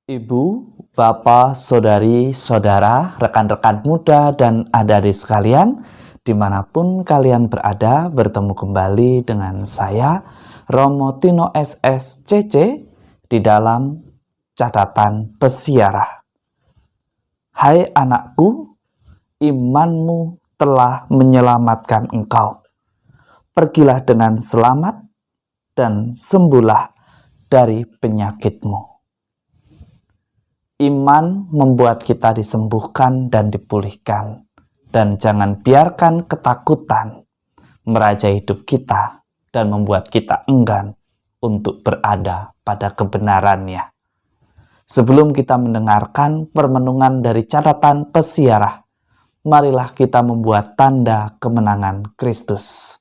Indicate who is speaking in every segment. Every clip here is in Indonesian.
Speaker 1: Ibu, Bapak, Saudari, Saudara, rekan-rekan muda, dan adik-adik sekalian, dimanapun kalian berada, bertemu kembali dengan saya, Romo Tino SSCC, di dalam catatan pesiarah. Hai anakku, imanmu telah menyelamatkan engkau. Pergilah dengan selamat dan sembuhlah dari penyakitmu. Iman membuat kita disembuhkan dan dipulihkan. Dan jangan biarkan ketakutan merajai hidup kita dan membuat kita enggan untuk berada pada kebenarannya. Sebelum kita mendengarkan permenungan dari catatan pesiarah, marilah kita membuat tanda kemenangan Kristus.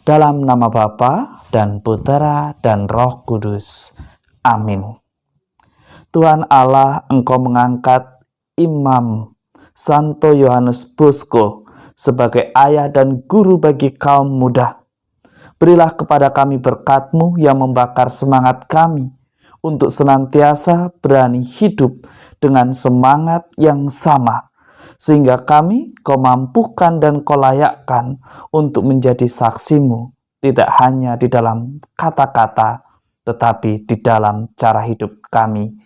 Speaker 1: Dalam nama Bapa dan Putera dan Roh Kudus. Amin. Tuhan Allah, Engkau mengangkat Imam Santo Yohanes Bosco sebagai ayah dan guru bagi kaum muda. Berilah kepada kami berkat-Mu yang membakar semangat kami untuk senantiasa berani hidup dengan semangat yang sama, sehingga kami Kau mampukan dan Kau layakkan untuk menjadi saksi-Mu, tidak hanya di dalam kata-kata, tetapi di dalam cara hidup kami,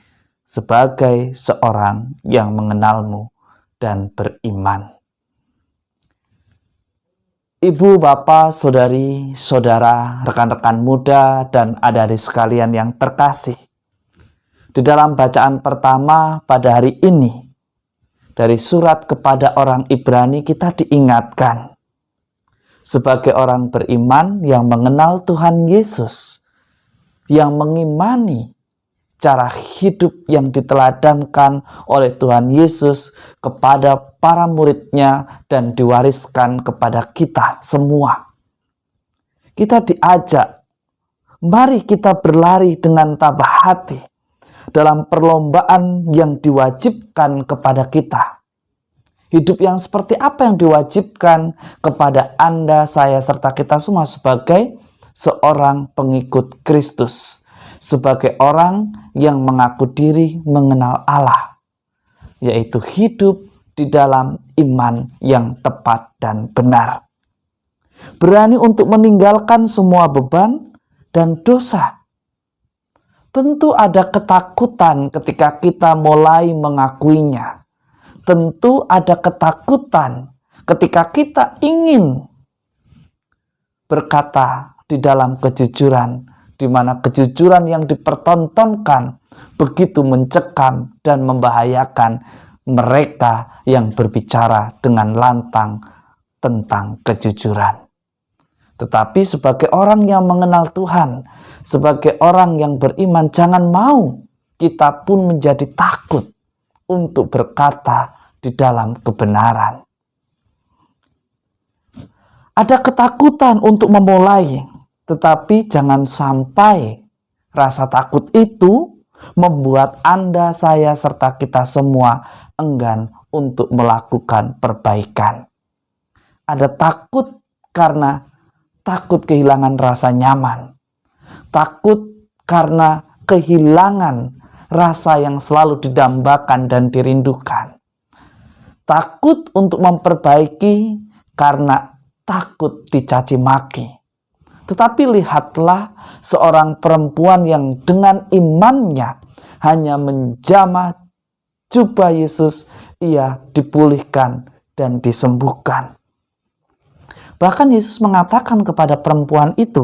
Speaker 1: sebagai seorang yang mengenal-Mu dan beriman. Ibu, Bapak, Saudari, Saudara, rekan-rekan muda, dan adik-adik sekalian yang terkasih, di dalam bacaan pertama pada hari ini, dari surat kepada orang Ibrani, kita diingatkan sebagai orang beriman yang mengenal Tuhan Yesus, yang mengimani cara hidup yang diteladankan oleh Tuhan Yesus kepada para murid-Nya dan diwariskan kepada kita semua. Kita diajak, mari kita berlari dengan tabah hati dalam perlombaan yang diwajibkan kepada kita. Hidup yang seperti apa yang diwajibkan kepada Anda, saya, serta kita semua sebagai seorang pengikut Kristus, sebagai orang yang mengaku diri mengenal Allah, yaitu hidup di dalam iman yang tepat dan benar. Berani untuk meninggalkan semua beban dan dosa. Tentu ada ketakutan ketika kita mulai mengakuinya. Tentu ada ketakutan ketika kita ingin berkata di dalam kejujuran, di mana kejujuran yang dipertontonkan begitu mencekam dan membahayakan mereka yang berbicara dengan lantang tentang kejujuran. Tetapi sebagai orang yang mengenal Tuhan, sebagai orang yang beriman, jangan mau kita pun menjadi takut untuk berkata di dalam kebenaran. Ada ketakutan untuk memulai, tetapi jangan sampai rasa takut itu membuat Anda, saya, serta kita semua enggan untuk melakukan perbaikan. Ada takut karena takut kehilangan rasa nyaman. Takut karena kehilangan rasa yang selalu didambakan dan dirindukan. Takut untuk memperbaiki karena takut dicaci maki. Tetapi lihatlah seorang perempuan yang dengan imannya hanya menjamah jubah Yesus, ia dipulihkan dan disembuhkan. Bahkan Yesus mengatakan kepada perempuan itu,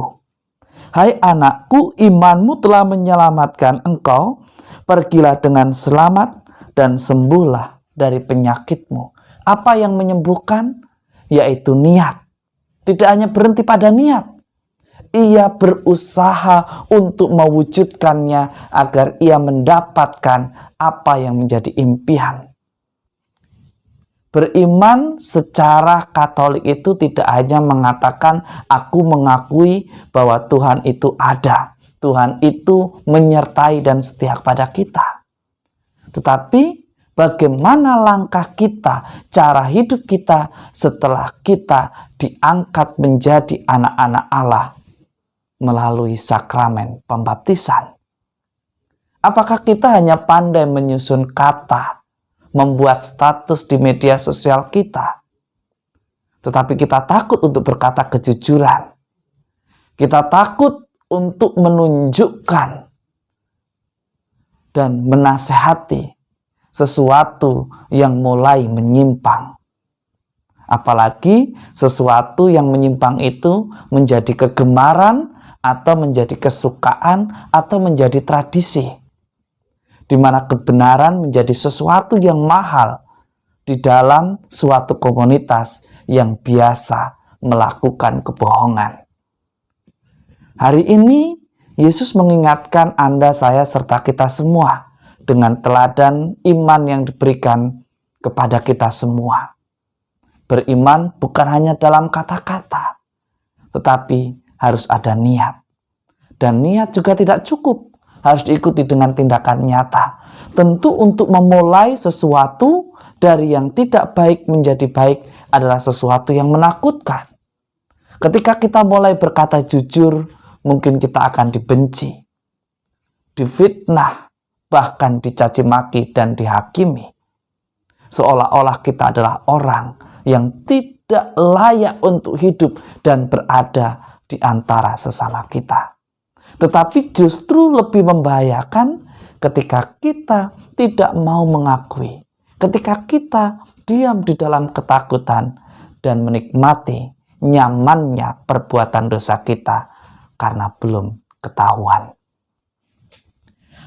Speaker 1: "Hai anakku, imanmu telah menyelamatkan engkau. Pergilah dengan selamat dan sembuhlah dari penyakitmu." Apa yang menyembuhkan? Yaitu niat. Tidak hanya berhenti pada niat. Ia berusaha untuk mewujudkannya agar ia mendapatkan apa yang menjadi impian. Beriman secara Katolik itu tidak hanya mengatakan aku mengakui bahwa Tuhan itu ada, Tuhan itu menyertai dan setia kepada kita. Tetapi bagaimana langkah kita, cara hidup kita setelah kita diangkat menjadi anak-anak Allah melalui sakramen pembaptisan. Apakah kita hanya pandai menyusun kata, membuat status di media sosial kita, tetapi kita takut untuk berkata kejujuran? Kita takut untuk menunjukkan dan menasehati sesuatu yang mulai menyimpang. Apalagi sesuatu yang menyimpang itu menjadi kegemaran atau menjadi kesukaan atau menjadi tradisi, di mana kebenaran menjadi sesuatu yang mahal di dalam suatu komunitas yang biasa melakukan kebohongan. Hari ini Yesus mengingatkan Anda, saya, serta kita semua dengan teladan iman yang diberikan kepada kita semua. Beriman bukan hanya dalam kata-kata, tetapi harus ada niat. Dan niat juga tidak cukup, harus diikuti dengan tindakan nyata. Tentu untuk memulai sesuatu dari yang tidak baik menjadi baik adalah sesuatu yang menakutkan. Ketika kita mulai berkata jujur, mungkin kita akan dibenci, difitnah, bahkan dicaci maki dan dihakimi. Seolah-olah kita adalah orang yang tidak layak untuk hidup dan berada di antara sesama kita. Tetapi justru lebih membahayakan ketika kita tidak mau mengakui, ketika kita diam di dalam ketakutan dan menikmati nyamannya perbuatan dosa kita karena belum ketahuan.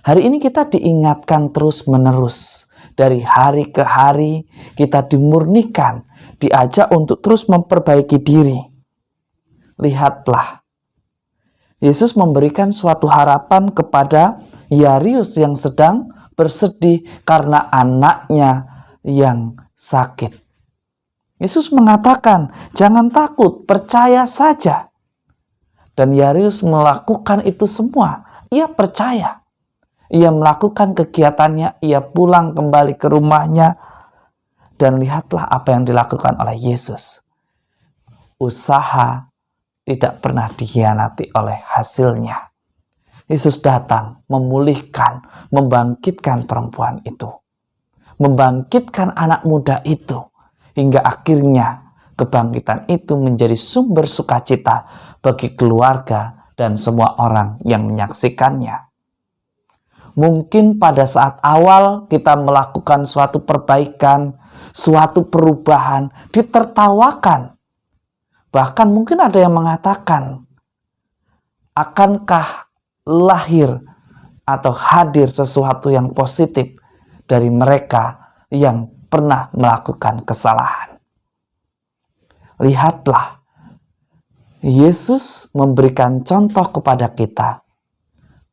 Speaker 1: Hari ini kita diingatkan terus-menerus. Dari hari ke hari kita dimurnikan, diajak untuk terus memperbaiki diri. Lihatlah, Yesus memberikan suatu harapan kepada Yairus yang sedang bersedih karena anaknya yang sakit. Yesus mengatakan, jangan takut, percaya saja. Dan Yairus melakukan itu semua. Ia percaya. Ia melakukan kegiatannya, ia pulang kembali ke rumahnya, dan lihatlah apa yang dilakukan oleh Yesus. Usaha tidak pernah dikhianati oleh hasilnya. Yesus datang memulihkan, membangkitkan perempuan itu, membangkitkan anak muda itu, hingga akhirnya kebangkitan itu menjadi sumber sukacita bagi keluarga dan semua orang yang menyaksikannya. Mungkin pada saat awal kita melakukan suatu perbaikan, suatu perubahan, ditertawakan. Bahkan mungkin ada yang mengatakan, akankah lahir atau hadir sesuatu yang positif dari mereka yang pernah melakukan kesalahan? Lihatlah, Yesus memberikan contoh kepada kita.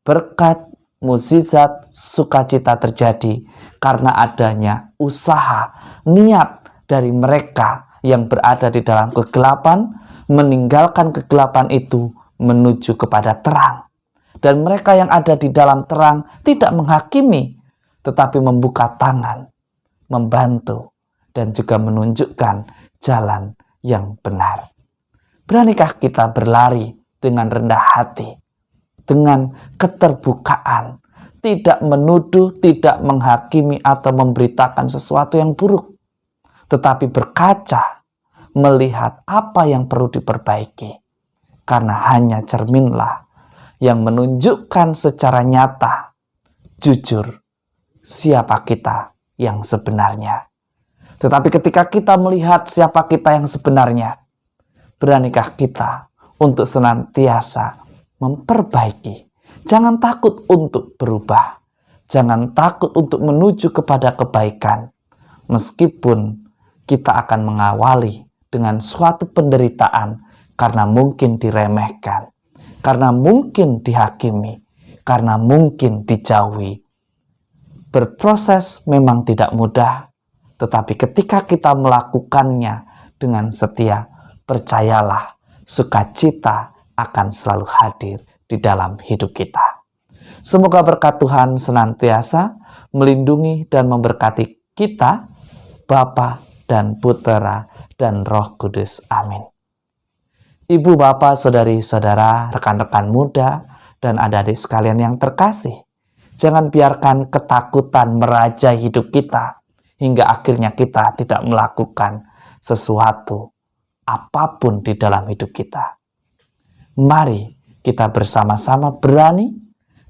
Speaker 1: Berkat, mukjizat, sukacita terjadi karena adanya usaha, niat dari mereka yang berada di dalam kegelapan, meninggalkan kegelapan itu menuju kepada terang. Dan mereka yang ada di dalam terang tidak menghakimi, tetapi membuka tangan, membantu, dan juga menunjukkan jalan yang benar. Beranikah kita berlari dengan rendah hati, dengan keterbukaan, tidak menuduh, tidak menghakimi atau memberitakan sesuatu yang buruk, tetapi berkaca, melihat apa yang perlu diperbaiki, karena hanya cerminlah yang menunjukkan secara nyata, jujur, siapa kita yang sebenarnya. Tetapi ketika kita melihat siapa kita yang sebenarnya, beranikah kita untuk senantiasa memperbaiki? Jangan takut untuk berubah. Jangan takut untuk menuju kepada kebaikan. Meskipun kita akan mengawali dengan suatu penderitaan karena mungkin diremehkan, karena mungkin dihakimi, karena mungkin dijauhi. Berproses memang tidak mudah, tetapi ketika kita melakukannya dengan setia, percayalah, sukacita akan selalu hadir di dalam hidup kita. Semoga berkat Tuhan senantiasa melindungi dan memberkati kita, Bapa dan Putera dan Roh Kudus. Amin. Ibu, Bapak, saudari-saudara, rekan-rekan muda, dan adik-adik sekalian yang terkasih, Jangan biarkan ketakutan merajai hidup kita hingga akhirnya kita tidak melakukan sesuatu apapun di dalam hidup kita. Mari kita bersama-sama berani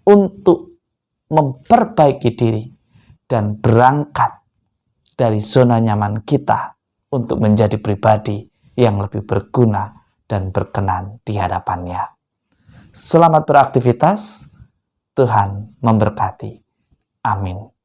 Speaker 1: untuk memperbaiki diri dan berangkat dari zona nyaman kita untuk menjadi pribadi yang lebih berguna dan berkenan di hadapannya. Selamat beraktivitas, Tuhan memberkati. Amin.